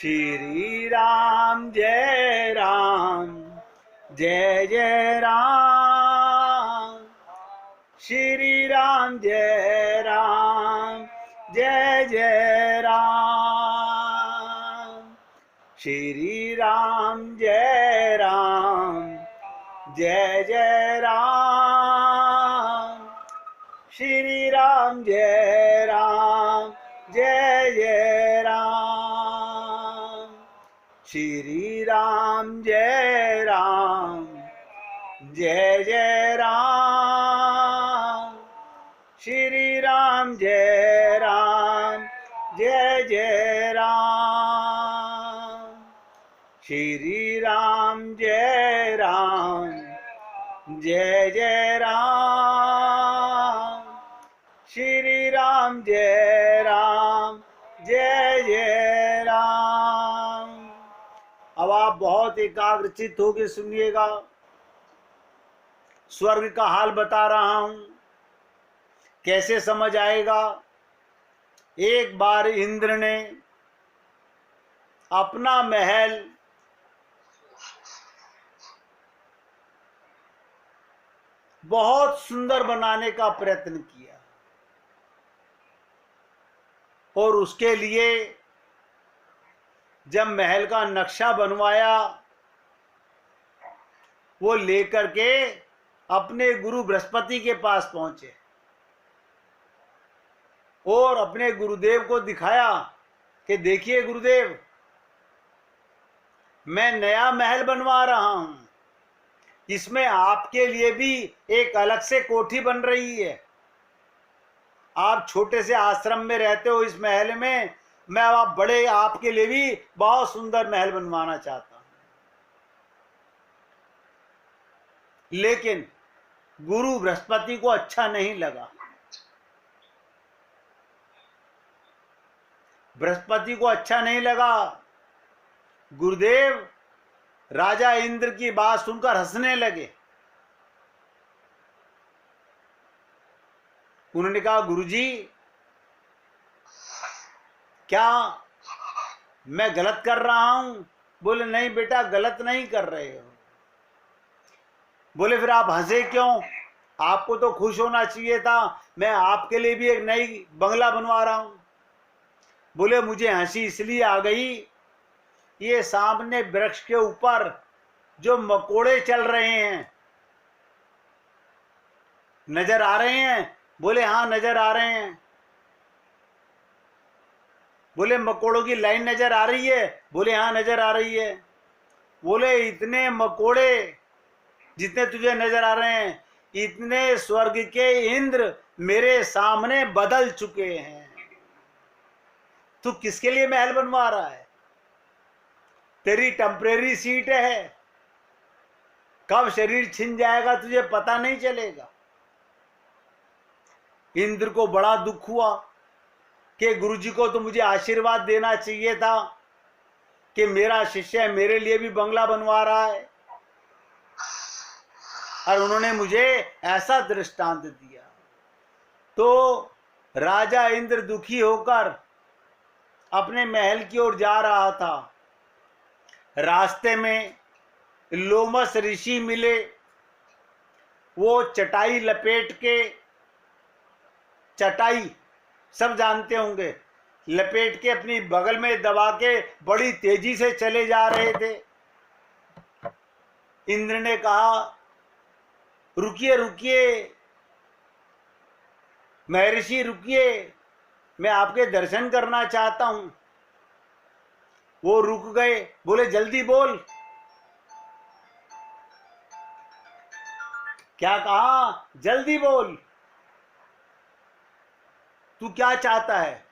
श्री राम जय राम जय जय राम। श्री राम जय राम जय जय राम। श्री राम जय राम जय जय राम। श्री राम जय राम जय जय राम। श्री राम जय राम जय जय राम। श्री राम जय राम जय जय राम। श्री राम जय राम जय जय राम। श्री राम जय राम जय जय राम। अब आप बहुत एकाग्रचित होकर सुनिएगा। स्वर्ग का हाल बता रहा हूं, कैसे समझ आएगा। एक बार इंद्र ने अपना महल बहुत सुंदर बनाने का प्रयत्न किया और उसके लिए जब महल का नक्शा बनवाया, वो लेकर के अपने गुरु बृहस्पति के पास पहुंचे और अपने गुरुदेव को दिखाया कि देखिए गुरुदेव, मैं नया महल बनवा रहा हूं, इसमें आपके लिए भी एक अलग से कोठी बन रही है। आप छोटे से आश्रम में रहते हो इस महल में, मैं आप बड़े आपके लिए भी बहुत सुंदर महल बनवाना चाहता हूं। लेकिन गुरु बृहस्पति को अच्छा नहीं लगा। बृहस्पति को अच्छा नहीं लगा। गुरुदेव राजा इंद्र की बात सुनकर हंसने लगे। उन्होंने कहा, गुरुजी, क्या मैं गलत कर रहा हूं? बोले, नहीं बेटा, गलत नहीं कर रहे हो। बोले, फिर आप हंसे क्यों? आपको तो खुश होना चाहिए था, मैं आपके लिए भी एक नई बंगला बनवा रहा हूं। बोले, मुझे हंसी इसलिए आ गई, ये सामने वृक्ष के ऊपर जो मकोड़े चल रहे हैं, नजर आ रहे हैं? बोले, हाँ नजर आ रहे हैं। बोले, मकोड़ों की लाइन नजर आ रही है? बोले, हाँ नजर आ रही है। बोले, इतने मकोड़े जितने तुझे नजर आ रहे हैं, इतने स्वर्ग के इंद्र मेरे सामने बदल चुके हैं। तू किसके लिए महल बनवा रहा है? तेरी टेम्परेरी सीट है, कब शरीर छिन जाएगा तुझे पता नहीं चलेगा। इंद्र को बड़ा दुख हुआ कि गुरुजी को तो मुझे आशीर्वाद देना चाहिए था कि मेरा शिष्य मेरे लिए भी बंगला बनवा रहा है, और उन्होंने मुझे ऐसा दृष्टांत दिया। तो राजा इंद्र दुखी होकर अपने महल की ओर जा रहा था। रास्ते में लोमस ऋषि मिले। वो चटाई लपेट के, चटाई सब जानते होंगे, लपेट के अपनी बगल में दबा के बड़ी तेजी से चले जा रहे थे। इंद्र ने कहा, रुकिए रुकिए महर्षि, रुकिए, मैं आपके दर्शन करना चाहता हूं। वो रुक गए। बोले, जल्दी बोल। क्या कहा? जल्दी बोल, तू क्या चाहता है?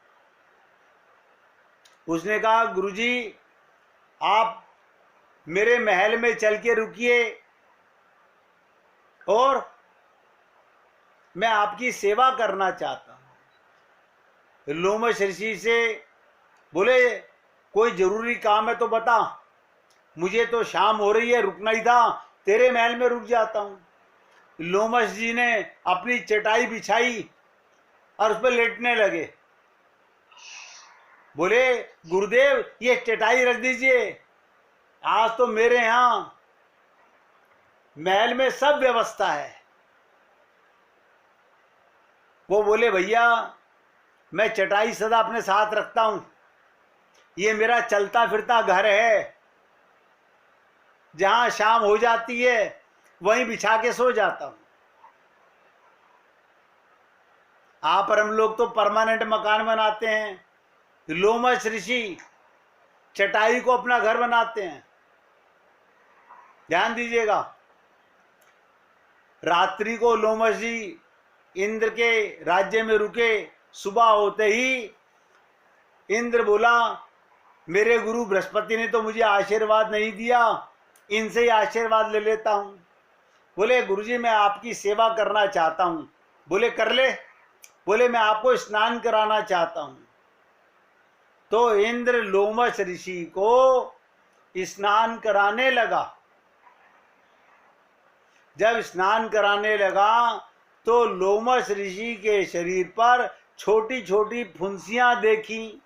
उसने कहा, गुरुजी, आप मेरे महल में चल के रुकिए और मैं आपकी सेवा करना चाहता हूं। लोमश ऋषि से बोले, कोई जरूरी काम है तो बता, मुझे तो शाम हो रही है, रुकना ही था, तेरे महल में रुक जाता हूं। लोमश जी ने अपनी चटाई बिछाई और उस पर लेटने लगे। बोले गुरुदेव ये चटाई रख दीजिए, आज तो मेरे यहां महल में सब व्यवस्था है। वो बोले भैया मैं चटाई सदा अपने साथ रखता हूं, ये मेरा चलता फिरता घर है, जहां शाम हो जाती है वहीं बिछा के सो जाता हूं। आप और हम लोग तो परमानेंट मकान बनाते हैं, लोमश ऋषि चटाई को अपना घर बनाते हैं। ध्यान दीजिएगा, रात्रि को लोमश जी इंद्र के राज्य में रुके, सुबह होते ही इंद्र बोला मेरे गुरु बृहस्पति ने तो मुझे आशीर्वाद नहीं दिया, इनसे ही आशीर्वाद ले लेता हूं। बोले गुरुजी मैं आपकी सेवा करना चाहता हूं। बोले कर ले। बोले मैं आपको स्नान कराना चाहता हूं। तो इंद्र लोमश ऋषि को स्नान कराने लगा। जब स्नान कराने लगा तो लोमश ऋषि के शरीर पर छोटी छोटी फुंसियां देखी,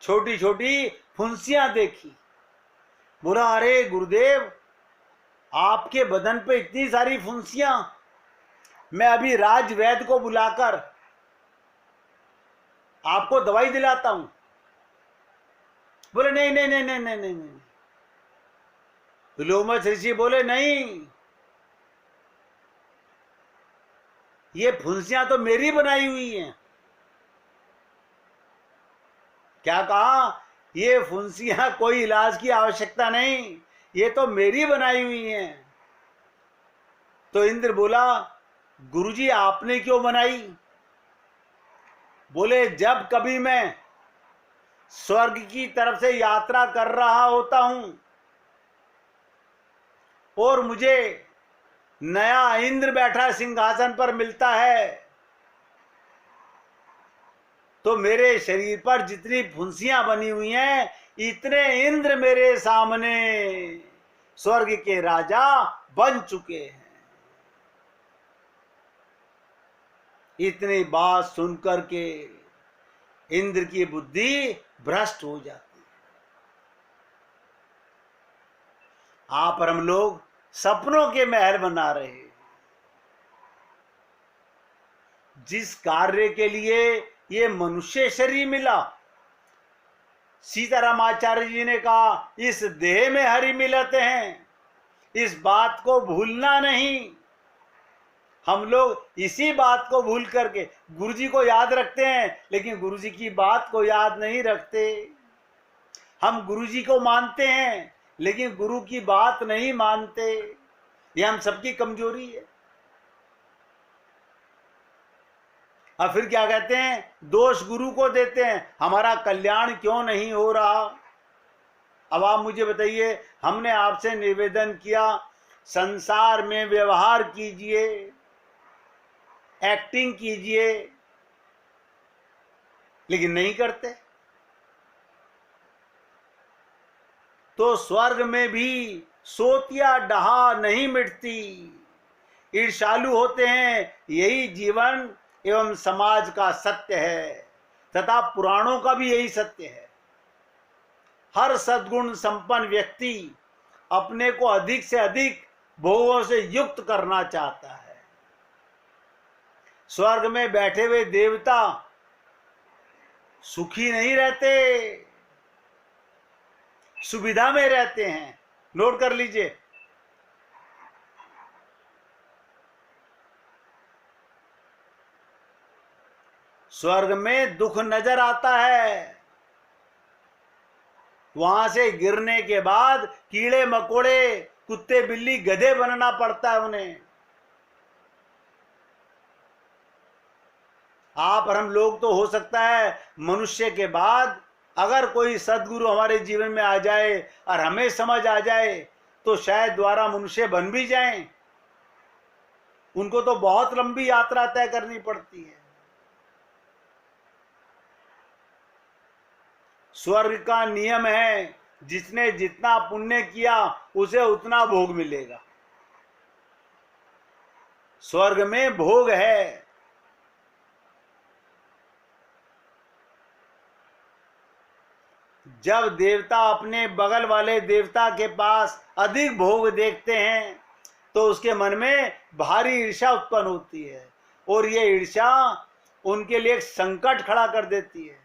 छोटी छोटी फुंसियां देखी। बोला अरे गुरुदेव आपके बदन पे इतनी सारी फुंसियां, मैं अभी राज वैद्य को बुलाकर आपको दवाई दिलाता हूं। बोले नहीं नहीं नहीं नहीं नहीं नहीं, नहीं। लोमश ऋषि बोले नहीं, ये फुंसियां तो मेरी बनाई हुई हैं। क्या कहा? ये फुंसियां कोई इलाज की आवश्यकता नहीं, ये तो मेरी बनाई हुई हैं। तो इंद्र बोला गुरुजी आपने क्यों बनाई? बोले जब कभी मैं स्वर्ग की तरफ से यात्रा कर रहा होता हूं और मुझे नया इंद्र बैठा सिंहासन पर मिलता है, तो मेरे शरीर पर जितनी फुंसियां बनी हुई हैं, इतने इंद्र मेरे सामने स्वर्ग के राजा बन चुके हैं। इतनी बात सुनकर के इंद्र की बुद्धि भ्रष्ट हो जाती है। आप और हम लोग सपनों के महल बना रहे हैं। जिस कार्य के लिए ये मनुष्य शरीर मिला, सीतारामाचार्य जी ने कहा इस देह में हरि मिलते हैं, इस बात को भूलना नहीं। हम लोग इसी बात को भूल करके गुरुजी को याद रखते हैं, लेकिन गुरुजी की बात को याद नहीं रखते। हम गुरुजी को मानते हैं लेकिन गुरु की बात नहीं मानते। ये हम सबकी कमजोरी है। और फिर क्या कहते हैं? दोष गुरु को देते हैं, हमारा कल्याण क्यों नहीं हो रहा। अब आप मुझे बताइए, हमने आपसे निवेदन किया संसार में व्यवहार कीजिए, एक्टिंग कीजिए, लेकिन नहीं करते। तो स्वर्ग में भी सोतिया डहा नहीं मिटती, ईर्ष्यालु होते हैं, यही जीवन एवं समाज का सत्य है तथा पुराणों का भी यही सत्य है। हर सद्गुण संपन्न व्यक्ति अपने को अधिक से अधिक भोगों से युक्त करना चाहता है। स्वर्ग में बैठे हुए देवता सुखी नहीं रहते, सुविधा में रहते हैं। नोट कर लीजिए, स्वर्ग में दुख नजर आता है, वहां से गिरने के बाद कीड़े मकोड़े, कुत्ते बिल्ली गधे बनना पड़ता है उन्हें। आप और हम लोग तो हो सकता है मनुष्य के बाद अगर कोई सदगुरु हमारे जीवन में आ जाए और हमें समझ आ जाए तो शायद द्वारा मनुष्य बन भी जाएं। उनको तो बहुत लंबी यात्रा तय करनी पड़ती है। स्वर्ग का नियम है, जिसने जितना पुण्य किया उसे उतना भोग मिलेगा। स्वर्ग में भोग है। जब देवता अपने बगल वाले देवता के पास अधिक भोग देखते हैं तो उसके मन में भारी ईर्ष्या उत्पन्न होती है, और ये ईर्ष्या उनके लिए एक संकट खड़ा कर देती है।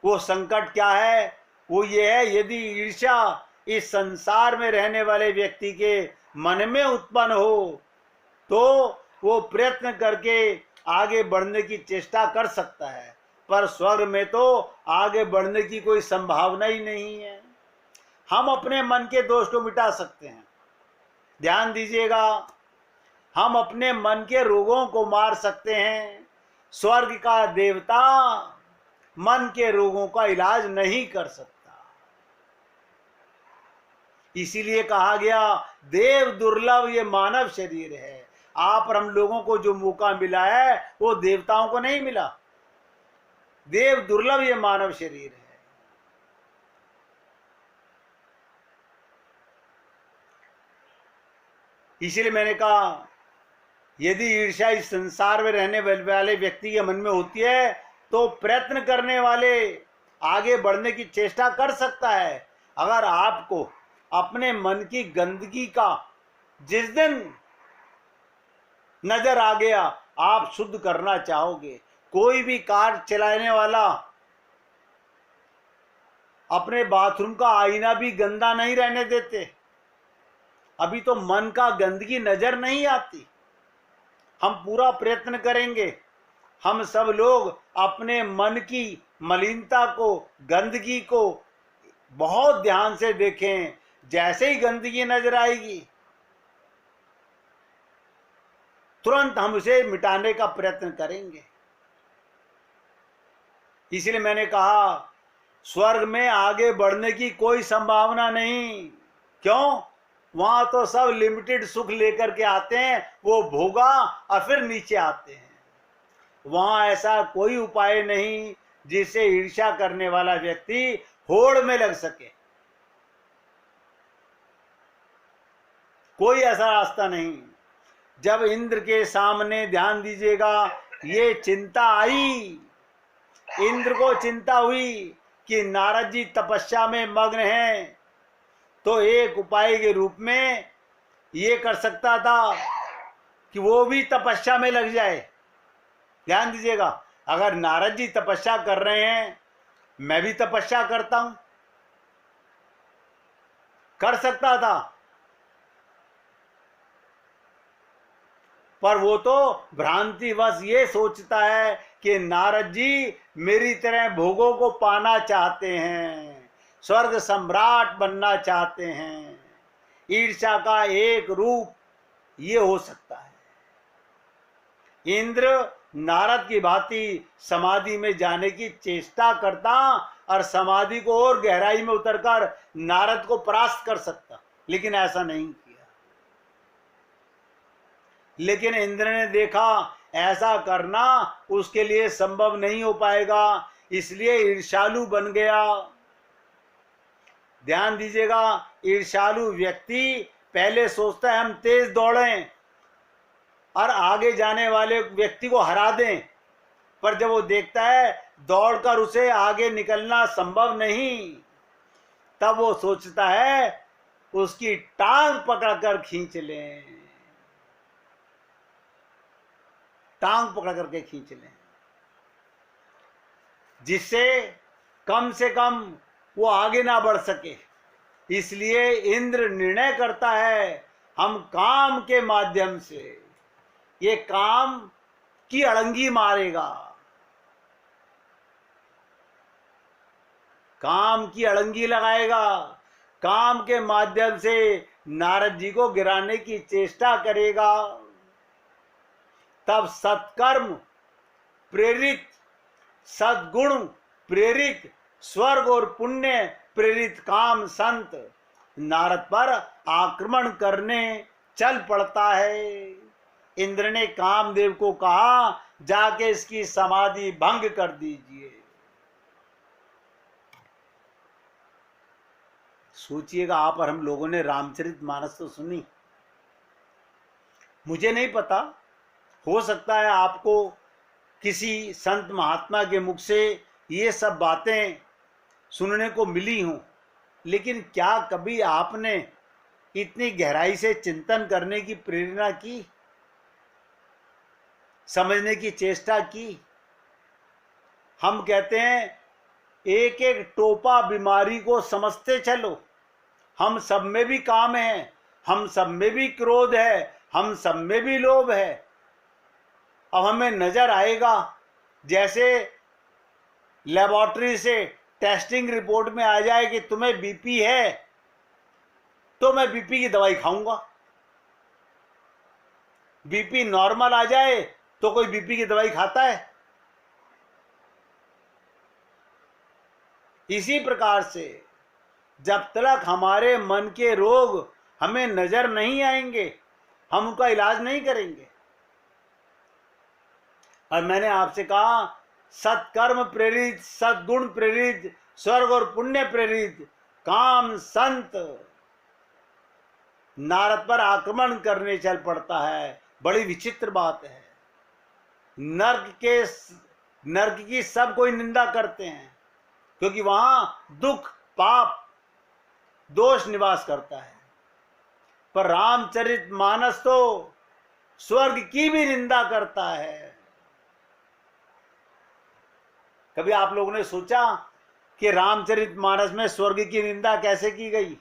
वो संकट क्या है? वो ये है, यदि ईर्ष्या इस संसार में रहने वाले व्यक्ति के मन में उत्पन्न हो तो वो प्रयत्न करके आगे बढ़ने की चेष्टा कर सकता है, पर स्वर्ग में तो आगे बढ़ने की कोई संभावना ही नहीं है। हम अपने मन के दोष को मिटा सकते हैं, ध्यान दीजिएगा, हम अपने मन के रोगों को मार सकते हैं। स्वर्ग का देवता मन के रोगों का इलाज नहीं कर सकता। इसीलिए कहा गया देव दुर्लभ ये मानव शरीर है। आप और हम लोगों को जो मौका मिला है वो देवताओं को नहीं मिला। देव दुर्लभ ये मानव शरीर है। इसीलिए मैंने कहा यदि ईर्ष्या इस संसार में रहने वाले व्यक्ति के मन में होती है तो प्रयत्न करने वाले आगे बढ़ने की चेष्टा कर सकता है। अगर आपको अपने मन की गंदगी का जिस दिन नजर आ गया, आप शुद्ध करना चाहोगे। कोई भी कार चलाने वाला अपने बाथरूम का आईना भी गंदा नहीं रहने देते। अभी तो मन का गंदगी नजर नहीं आती। हम पूरा प्रयत्न करेंगे, हम सब लोग अपने मन की मलिनता को, गंदगी को बहुत ध्यान से देखें। जैसे ही गंदगी नजर आएगी तुरंत हम उसे मिटाने का प्रयत्न करेंगे। इसलिए मैंने कहा स्वर्ग में आगे बढ़ने की कोई संभावना नहीं। क्यों? वहां तो सब लिमिटेड सुख लेकर के आते हैं, वो भोगा और फिर नीचे आते हैं। वहां ऐसा कोई उपाय नहीं जिससे ईर्ष्या करने वाला व्यक्ति होड़ में लग सके। कोई ऐसा रास्ता नहीं। जब इंद्र के सामने, ध्यान दीजिएगा, ये चिंता आई, इंद्र को चिंता हुई कि नारद जी तपस्या में मग्न हैं, तो एक उपाय के रूप में ये कर सकता था कि वो भी तपस्या में लग जाए। ध्यान दीजिएगा, अगर नारद जी तपस्या कर रहे हैं, मैं भी तपस्या करता हूं, कर सकता था। पर वो तो भ्रांतिवश ये सोचता है कि नारद जी मेरी तरह भोगों को पाना चाहते हैं, स्वर्ग सम्राट बनना चाहते हैं। ईर्ष्या का एक रूप ये हो सकता है। इंद्र नारद की भांति समाधि में जाने की चेष्टा करता और समाधि को और गहराई में उतरकर नारद को परास्त कर सकता, लेकिन ऐसा नहीं किया। लेकिन इंद्र ने देखा ऐसा करना उसके लिए संभव नहीं हो पाएगा, इसलिए ईर्ष्यालु बन गया। ध्यान दीजिएगा, ईर्ष्यालु व्यक्ति पहले सोचता है हम तेज दौड़ें और आगे जाने वाले व्यक्ति को हरा दें, पर जब वो देखता है दौड़कर उसे आगे निकलना संभव नहीं, तब वो सोचता है उसकी टांग पकड़कर खींच लें, टांग पकड़ करके खींच लें, जिससे कम से कम वो आगे ना बढ़ सके। इसलिए इंद्र निर्णय करता है हम काम के माध्यम से ये काम की अड़ंगी मारेगा, काम की अड़ंगी लगाएगा, काम के माध्यम से नारद जी को गिराने की चेष्टा करेगा। तब सत्कर्म प्रेरित, सद्गुण प्रेरित, स्वर्ग और पुण्य प्रेरित काम संत नारद पर आक्रमण करने चल पड़ता है। इंद्र ने कामदेव को कहा जाके इसकी समाधि भंग कर दीजिए। सोचिएगा, आप और हम लोगों ने रामचरितमानस तो सुनी, मुझे नहीं पता, हो सकता है आपको किसी संत महात्मा के मुख से ये सब बातें सुनने को मिली हों, लेकिन क्या कभी आपने इतनी गहराई से चिंतन करने की प्रेरणा की, समझने की चेष्टा की? हम कहते हैं एक एक टोपा बीमारी को समझते चलो। हम सब में भी काम है, हम सब में भी क्रोध है, हम सब में भी लोभ है। अब हमें नजर आएगा, जैसे लेबोरेटरी से टेस्टिंग रिपोर्ट में आ जाए कि तुम्हें बीपी है, तो मैं बीपी की दवाई खाऊंगा। बीपी नॉर्मल आ जाए तो कोई बीपी की दवाई खाता है? इसी प्रकार से जब तक हमारे मन के रोग हमें नजर नहीं आएंगे, हम उनका इलाज नहीं करेंगे। और मैंने आपसे कहा, सत्कर्म प्रेरित, सद्गुण प्रेरित, स्वर्ग और पुण्य प्रेरित काम संत नारद पर आक्रमण करने चल पड़ता है। बड़ी विचित्र बात है। नर्क की सब कोई निंदा करते हैं, क्योंकि वहां दुख, पाप, दोष निवास करता है। पर रामचरितमानस तो स्वर्ग की भी निंदा करता है। कभी आप लोगों ने सोचा कि रामचरितमानस में स्वर्ग की निंदा कैसे की गई?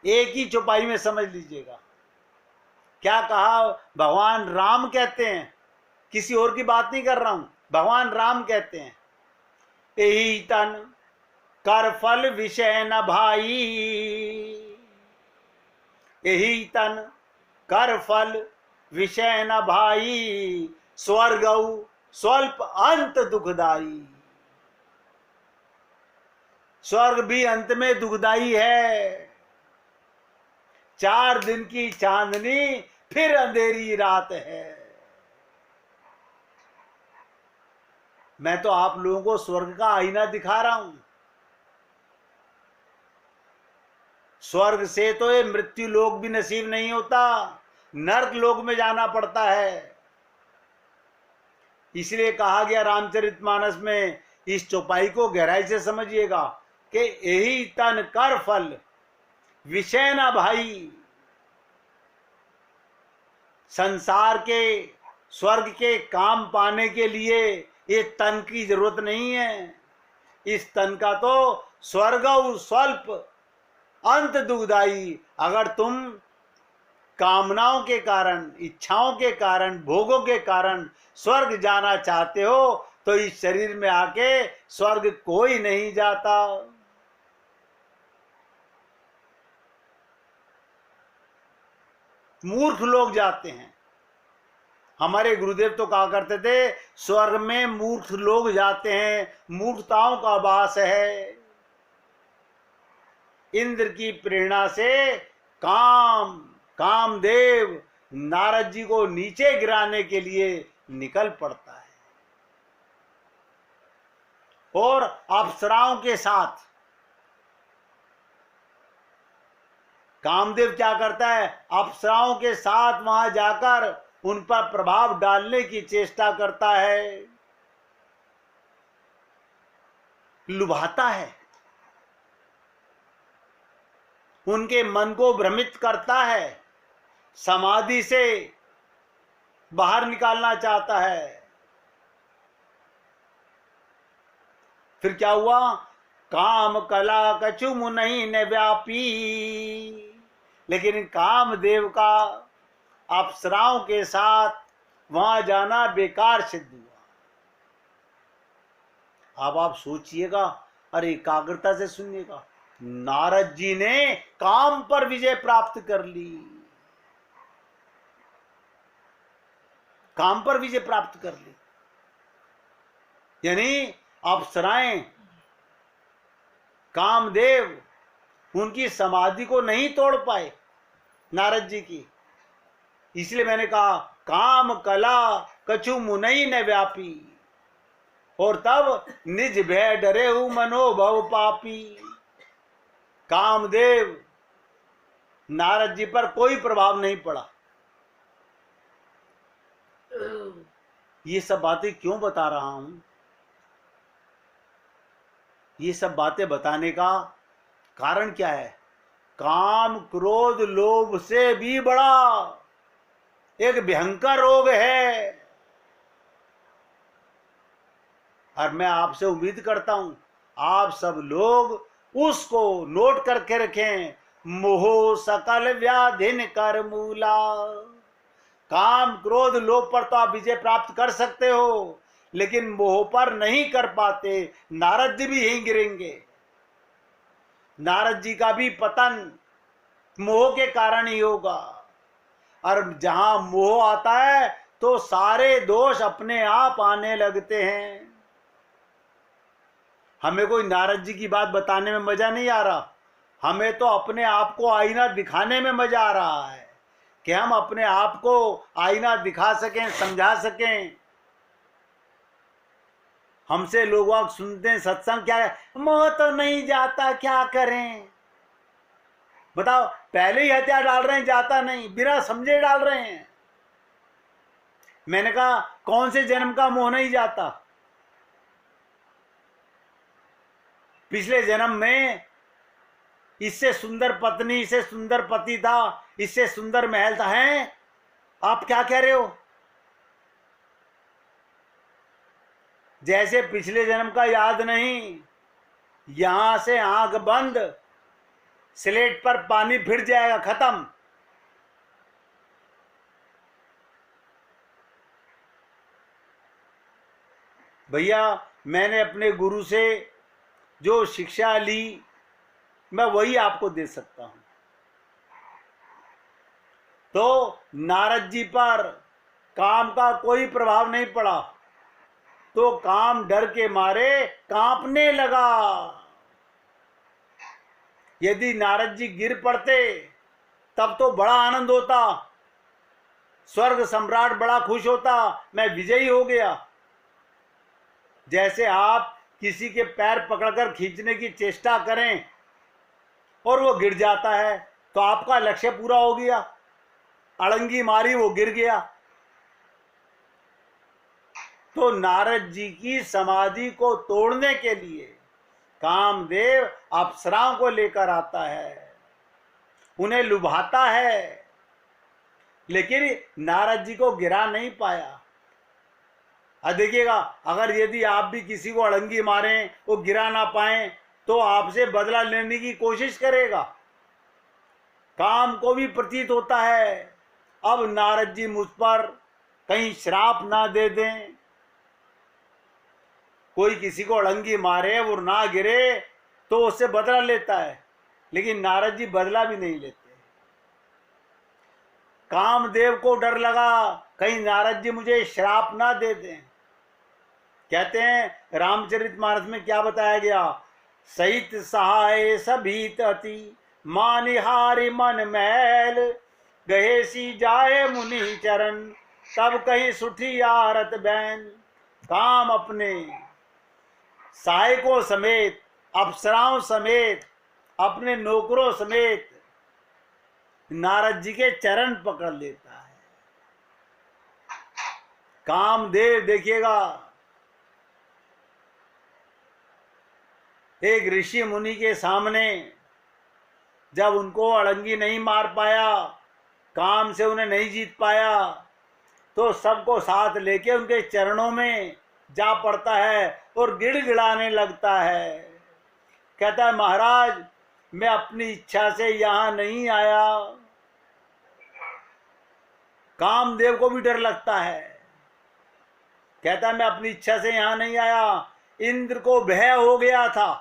एक ही चौपाई में समझ लीजिएगा। क्या कहा? भगवान राम कहते हैं, किसी और की बात नहीं कर रहा हूं, भगवान राम कहते हैं, यही तन कर फल विषय न भाई, यही तन कर फल विषय न भाई, स्वर्ग स्वल्प अंत दुखदाई। स्वर्ग भी अंत में दुखदाई है। 4 दिन की चांदनी फिर अंधेरी रात है। मैं तो आप लोगों को स्वर्ग का आईना दिखा रहा हूं। स्वर्ग से तो ये मृत्यु लोक भी नसीब नहीं होता, नरक लोक में जाना पड़ता है। इसलिए कहा गया रामचरितमानस में, इस चौपाई को गहराई से समझिएगा कि यही तन कर फल विषय ना भाई। संसार के, स्वर्ग के काम पाने के लिए ये तन की जरूरत नहीं है। इस तन का तो स्वर्ग स्वल्प अंत दुखदाई। अगर तुम कामनाओं के कारण, इच्छाओं के कारण, भोगों के कारण स्वर्ग जाना चाहते हो, तो इस शरीर में आके स्वर्ग कोई नहीं जाता। मूर्ख लोग जाते हैं। हमारे गुरुदेव तो कहा करते थे, स्वर्ग में मूर्ख लोग जाते हैं, मूर्खताओं का वास है। इंद्र की प्रेरणा से कामदेव नारद जी को नीचे गिराने के लिए निकल पड़ता है, और अप्सराओं के साथ कामदेव क्या करता है? अप्सराओं के साथ वहां जाकर उन पर प्रभाव डालने की चेष्टा करता है, लुभाता है, उनके मन को भ्रमित करता है, समाधि से बाहर निकालना चाहता है। फिर क्या हुआ? काम कला कछु मुनि न व्यापी। लेकिन कामदेव का अप्सराओं के साथ वहां जाना बेकार सिद्ध हुआ। अब आप सोचिएगा, और एकाग्रता से सुनिएगा, नारद जी ने काम पर विजय प्राप्त कर ली, काम पर विजय प्राप्त कर ली। यानी अप्सराएं, कामदेव उनकी समाधि को नहीं तोड़ पाए नारद जी की। इसलिए मैंने कहा, काम कला कछु मुनि न व्यापी। और तब निज भय डरे मनोभव पापी। कामदेव नारद जी पर कोई प्रभाव नहीं पड़ा। ये सब बातें क्यों बता रहा हूं? ये सब बातें बताने का कारण क्या है? काम क्रोध लोभ से भी बड़ा एक भयंकर रोग है। और मैं आपसे उम्मीद करता हूं आप सब लोग उसको नोट करके रखें। मोह सकल व्याधिन कर मूला। काम क्रोध लोभ पर तो आप विजय प्राप्त कर सकते हो, लेकिन मोह पर नहीं कर पाते। नारद जी भी यहीं गिरेंगे। नारद जी का भी पतन मोह के कारण ही होगा। और जहां मोह आता है तो सारे दोष अपने आप आने लगते हैं। हमें कोई नारद जी की बात बताने में मजा नहीं आ रहा, हमें तो अपने आप को आईना दिखाने में मजा आ रहा है कि हम अपने आप को आईना दिखा सकें, समझा सकें। हमसे लोग सुनते हैं सत्संग क्या है, मोह तो नहीं जाता, क्या करें बताओ। पहले ही हथियार डाल रहे हैं, जाता नहीं, बिना समझे डाल रहे हैं। मैंने कहा कौन से जन्म का मोह नहीं जाता? पिछले जन्म में इससे सुंदर पत्नी, इससे सुंदर पति था, इससे सुंदर महल था। हैं आप क्या कह रहे हो? जैसे पिछले जन्म का याद नहीं, यहां से आंख बंद, स्लेट पर पानी फिर जाएगा, खत्म। भैया मैंने अपने गुरु से जो शिक्षा ली मैं वही आपको दे सकता हूं। तो नारद जी पर काम का कोई प्रभाव नहीं पड़ा, तो काम डर के मारे कांपने लगा। यदि नारद जी गिर पड़ते तब तो बड़ा आनंद होता, स्वर्ग सम्राट बड़ा खुश होता, मैं विजयी हो गया। जैसे आप किसी के पैर पकड़कर खींचने की चेष्टा करें और वो गिर जाता है तो आपका लक्ष्य पूरा हो गया, अड़ंगी मारी वो गिर गया। तो नारद जी की समाधि को तोड़ने के लिए कामदेव अप्सराओं को लेकर आता है, उन्हें लुभाता है, लेकिन नारद जी को गिरा नहीं पाया। देखिएगा अगर यदि आप भी किसी को अड़ंगी मारें, वो गिरा ना पाए, तो आपसे बदला लेने की कोशिश करेगा। काम को भी प्रतीत होता है अब नारद जी मुझ पर कहीं श्राप ना दे दें। कोई किसी को अड़ंगी मारे, वो ना गिरे तो उससे बदला लेता है, लेकिन नारद जी बदला भी नहीं लेते। कामदेव को डर लगा कहीं नारद जी मुझे श्राप ना दे दें। कहते हैं रामचरितमानस में क्या बताया गया, सहित सहाय सभीत अति मानिहारी मन मैल, गहे सी जाए मुनि चरण तब कहीं सुठी आरत बैन। काम अपने सहायकों समेत, अप्सराओं समेत, अपने नौकरों समेत नारद जी के चरण पकड़ लेता है। कामदेव देखिएगा एक ऋषि मुनि के सामने जब उनको अड़ंगी नहीं मार पाया, काम से उन्हें नहीं जीत पाया, तो सबको साथ लेके उनके चरणों में जा पड़ता है और गिड़गिड़ाने लगता है। कहता है महाराज मैं अपनी इच्छा से यहां नहीं आया। कामदेव को भी डर लगता है, कहता है मैं अपनी इच्छा से यहां नहीं आया। इंद्र को भय हो गया था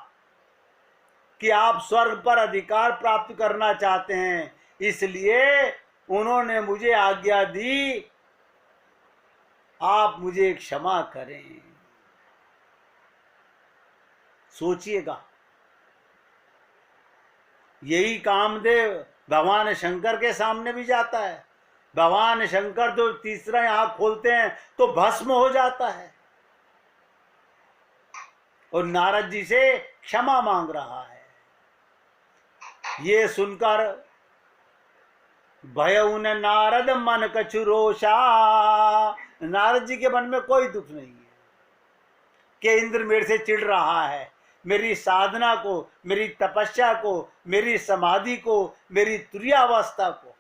कि आप स्वर्ग पर अधिकार प्राप्त करना चाहते हैं, इसलिए उन्होंने मुझे आज्ञा दी आप मुझे क्षमा करें। सोचिएगा यही कामदेव भगवान शंकर के सामने भी जाता है। भगवान शंकर जो तीसरा आंख खोलते हैं तो भस्म हो जाता है और नारद जी से क्षमा मांग रहा है। ये सुनकर भयउन नारद मन कछु रोषा, नारद जी के मन में कोई दुख नहीं है कि इंद्र मेरे से चिढ़ रहा है, मेरी साधना को, मेरी तपस्या को, मेरी समाधि को, मेरी तुर्यावस्था को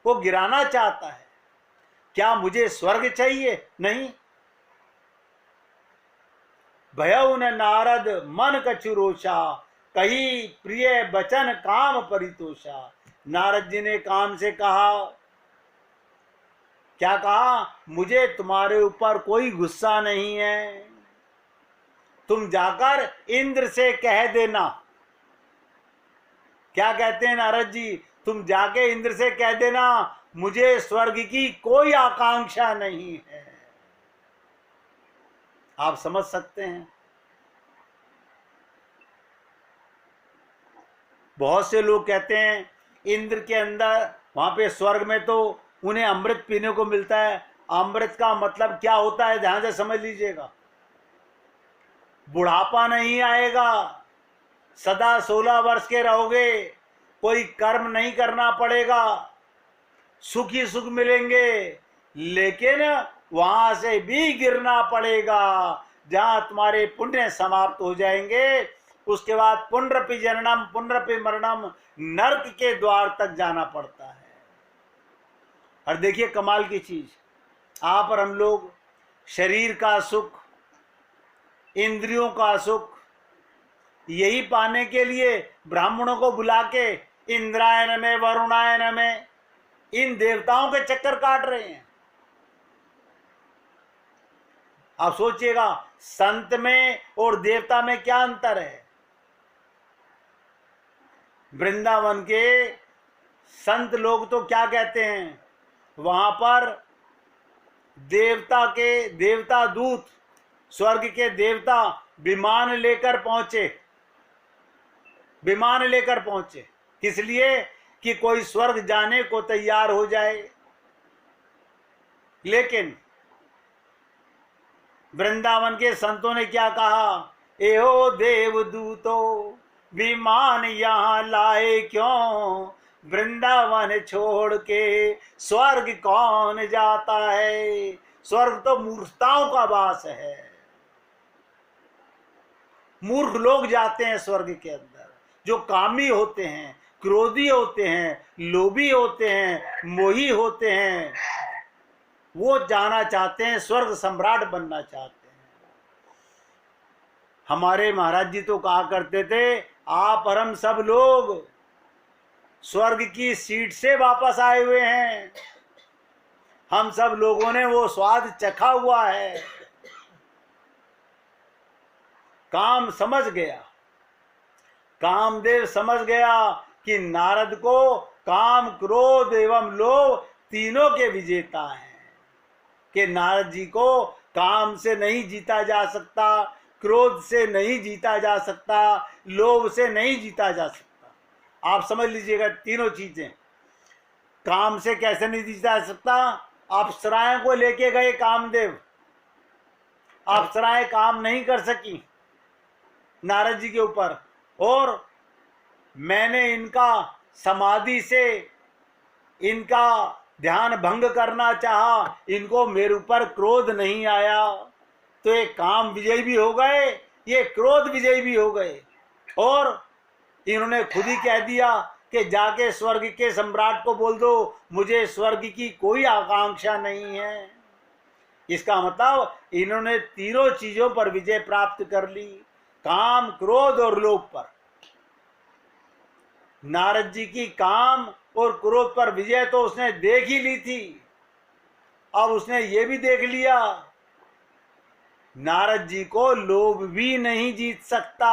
वो गिराना चाहता है। क्या मुझे स्वर्ग चाहिए? नहीं। भयउ न नारद मन कछु रोषा, कही प्रिय बचन काम परितोषा। नारद जी ने काम से कहा, क्या कहा? मुझे तुम्हारे ऊपर कोई गुस्सा नहीं है, तुम जाकर इंद्र से कह देना। क्या कहते हैं नारद जी? तुम जाके इंद्र से कह देना मुझे स्वर्ग की कोई आकांक्षा नहीं है। आप समझ सकते हैं? बहुत से लोग कहते हैं इंद्र के अंदर, वहां पे स्वर्ग में तो उन्हें अमृत पीने को मिलता है। अमृत का मतलब क्या होता है? ध्यान से समझ लीजिएगा। बुढ़ापा नहीं आएगा, सदा 16 वर्ष के रहोगे, कोई कर्म नहीं करना पड़ेगा, सुख ही सुख मिलेंगे। लेकिन वहां से भी गिरना पड़ेगा, जहां तुम्हारे पुण्य समाप्त हो जाएंगे। उसके बाद पुनरपि जननम पुनरपि मरणम, नरक के द्वार तक जाना पड़ता है। और देखिए कमाल की चीज, आप और हम लोग शरीर का सुख, इंद्रियों का सुख, यही पाने के लिए ब्राह्मणों को बुला के इंद्रायण में, वरुणायन में इन देवताओं के चक्कर काट रहे हैं। आप सोचिएगा, संत में और देवता में क्या अंतर है? वृंदावन के संत लोग तो क्या कहते हैं, वहां पर देवता दूत, स्वर्ग के देवता विमान लेकर पहुंचे। विमान लेकर पहुंचे किस लिए? कि कोई स्वर्ग जाने को तैयार हो जाए। लेकिन वृंदावन के संतों ने क्या कहा? एहो देवदूतो विमान यहां लाए क्यों, वृंदावन छोड़ के स्वर्ग कौन जाता है। स्वर्ग तो मूर्खताओं का वास है, मूर्ख लोग जाते हैं स्वर्ग के अंदर। जो कामी होते हैं, क्रोधी होते हैं, लोभी होते हैं, मोही होते हैं, वो जाना चाहते हैं, स्वर्ग सम्राट बनना चाहते हैं। हमारे महाराज जी तो कहा करते थे, आप और हम सब लोग स्वर्ग की सीट से वापस आए हुए हैं। हम सब लोगों ने वो स्वाद चखा हुआ है। काम समझ गया, कामदेव समझ गया कि नारद को काम, क्रोध एवं लोभ तीनों के विजेता हैं। कि नारद जी को काम से नहीं जीता जा सकता, क्रोध से नहीं जीता जा सकता, लोभ से नहीं जीता जा सकता। आप समझ लीजिएगा तीनों चीजें। काम से कैसे नहीं जीता जा सकता? अप्सराएं को लेके गए कामदेव, अप्सराएं काम नहीं कर सकी नारद जी के ऊपर, और मैंने इनका समाधि से इनका ध्यान भंग करना चाहा, इनको मेरे ऊपर क्रोध नहीं आया, तो ये काम विजयी भी हो गए, ये क्रोध विजयी भी हो गए। और इन्होंने खुद ही कह दिया कि जाके स्वर्ग के सम्राट को बोल दो मुझे स्वर्ग की कोई आकांक्षा नहीं है। इसका मतलब इन्होंने तीनों चीजों पर विजय प्राप्त कर ली, काम, क्रोध और लोभ पर। नारद जी की काम और क्रोध पर विजय तो उसने देख ही ली थी। अब उसने ये भी देख लिया नारद जी को लोभ भी नहीं जीत सकता,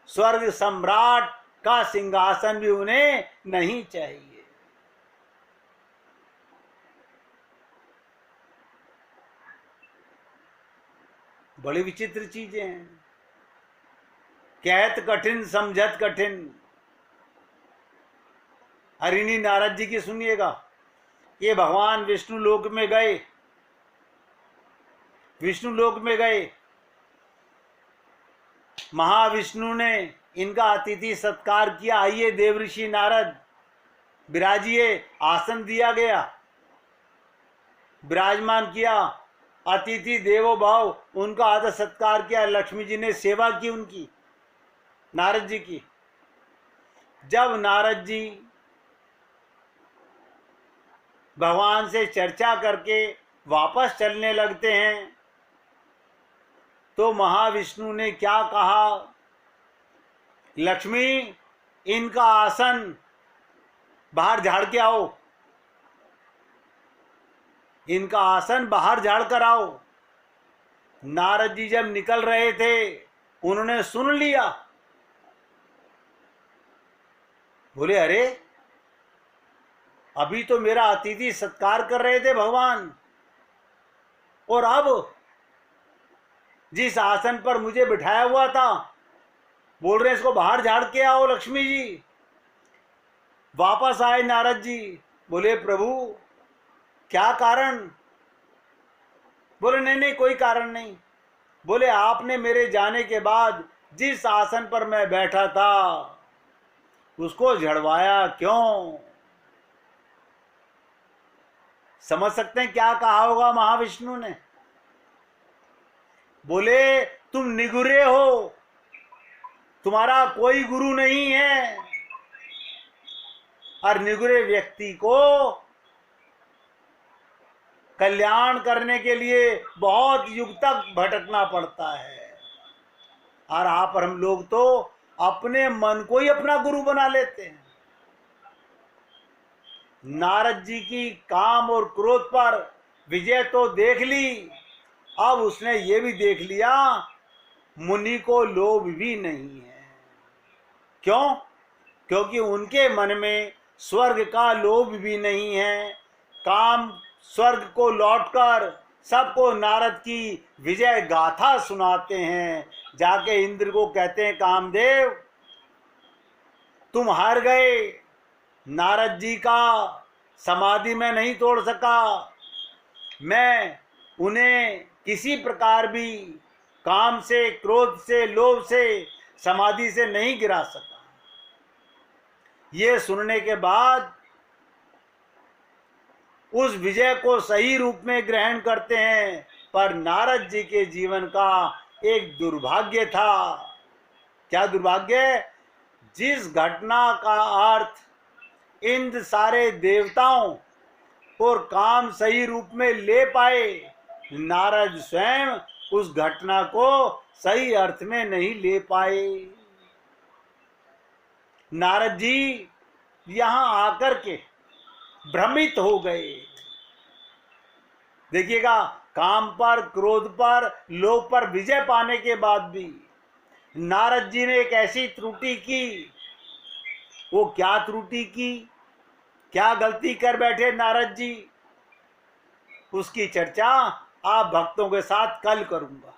स्वर्ग सम्राट का सिंहासन भी उन्हें नहीं चाहिए। बड़ी विचित्र चीजें हैं। कहत कठिन समझत कठिन। हरिणी नारद जी की सुनिएगा। ये भगवान विष्णु लोक में गए, विष्णु लोक में गए, महाविष्णु ने इनका अतिथि सत्कार किया। आइए देवऋषि नारद विराजिए, आसन दिया गया, विराजमान किया। अतिथि देवो भव, उनका आदर सत्कार किया। लक्ष्मी जी ने सेवा की उनकी, नारद जी की। जब नारद जी भगवान से चर्चा करके वापस चलने लगते हैं तो महाविष्णु ने क्या कहा, लक्ष्मी इनका आसन बाहर झाड़ के आओ, इनका आसन बाहर झाड़ कर आओ। नारद जी जब निकल रहे थे उन्होंने सुन लिया, बोले अरे अभी तो मेरा अतिथि सत्कार कर रहे थे भगवान, और अब जिस आसन पर मुझे बिठाया हुआ था बोल रहे हैं इसको बाहर झाड़ के आओ लक्ष्मी जी। वापस आए नारद जी, बोले प्रभु क्या कारण? बोले नहीं नहीं कोई कारण नहीं। बोले आपने मेरे जाने के बाद जिस आसन पर मैं बैठा था उसको झड़वाया क्यों? समझ सकते हैं क्या कहा होगा महाविष्णु ने? बोले तुम निगुरे हो, तुम्हारा कोई गुरु नहीं है, और निगुरे व्यक्ति को कल्याण करने के लिए बहुत युग तक भटकना पड़ता है। और आप और हम लोग तो अपने मन को ही अपना गुरु बना लेते हैं। नारद जी की काम और क्रोध पर विजय तो देख ली, अब उसने ये भी देख लिया मुनि को लोभ भी नहीं है। क्यों? क्योंकि उनके मन में स्वर्ग का लोभ भी नहीं है। काम स्वर्ग को लौटकर सबको नारद की विजय गाथा सुनाते हैं। जाके इंद्र को कहते हैं कामदेव तुम हार गए, नारद जी का समाधि में नहीं तोड़ सका, मैं उन्हें किसी प्रकार भी काम से, क्रोध से, लोभ से, समाधि से नहीं गिरा सका। ये सुनने के बाद उस विजय को सही रूप में ग्रहण करते हैं, पर नारद जी के जीवन का एक दुर्भाग्य था। क्या दुर्भाग्य? जिस घटना का अर्थ इन सारे देवताओं और काम सही रूप में ले पाए, नारद स्वयं उस घटना को सही अर्थ में नहीं ले पाए। नारद जी यहां आकर के भ्रमित हो गए। देखिएगा, काम पर, क्रोध पर, लोभ पर विजय पाने के बाद भी नारद जी ने एक ऐसी त्रुटि की। वो क्या त्रुटि की, क्या गलती कर बैठे नारद जी, उसकी चर्चा आप भक्तों के साथ कल करूंगा,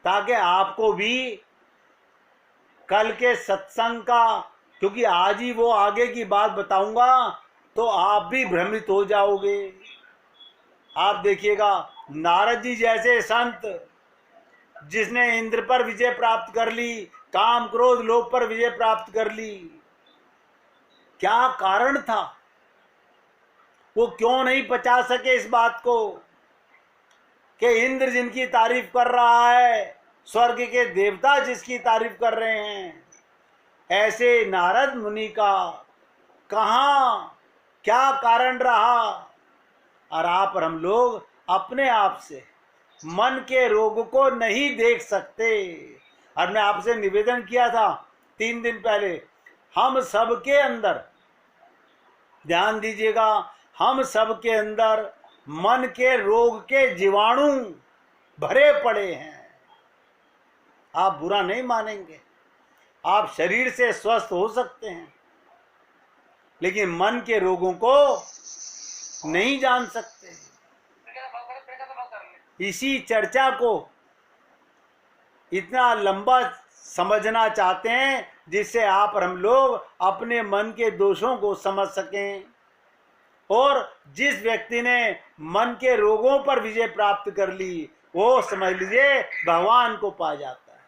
ताकि आपको भी कल के सत्संग का, क्योंकि आज ही वो आगे की बात बताऊंगा तो आप भी भ्रमित हो जाओगे। आप देखिएगा, नारद जी जैसे संत जिसने इंद्र पर विजय प्राप्त कर ली, काम क्रोध लोभ पर विजय प्राप्त कर ली, क्या कारण था? वो क्यों नहीं पचा सके इस बात को कि इंद्र जिनकी तारीफ कर रहा है, स्वर्ग के देवता जिसकी तारीफ कर रहे हैं, ऐसे नारद मुनि का कहां क्या कारण रहा? और आप और हम लोग अपने आप से मन के रोग को नहीं देख सकते। और मैं आपसे निवेदन किया था 3 दिन पहले, हम सबके अंदर, ध्यान दीजिएगा, हम सबके अंदर मन के रोग के जीवाणु भरे पड़े हैं। आप बुरा नहीं मानेंगे, आप शरीर से स्वस्थ हो सकते हैं, लेकिन मन के रोगों को नहीं जान सकते। इसी चर्चा को इतना लंबा समझना चाहते हैं जिससे आप और हम लोग अपने मन के दोषों को समझ सकें, और जिस व्यक्ति ने मन के रोगों पर विजय प्राप्त कर ली वो समझ लीजिए भगवान को पा जाता है।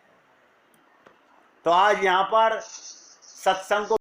तो आज यहाँ पर सत्संग को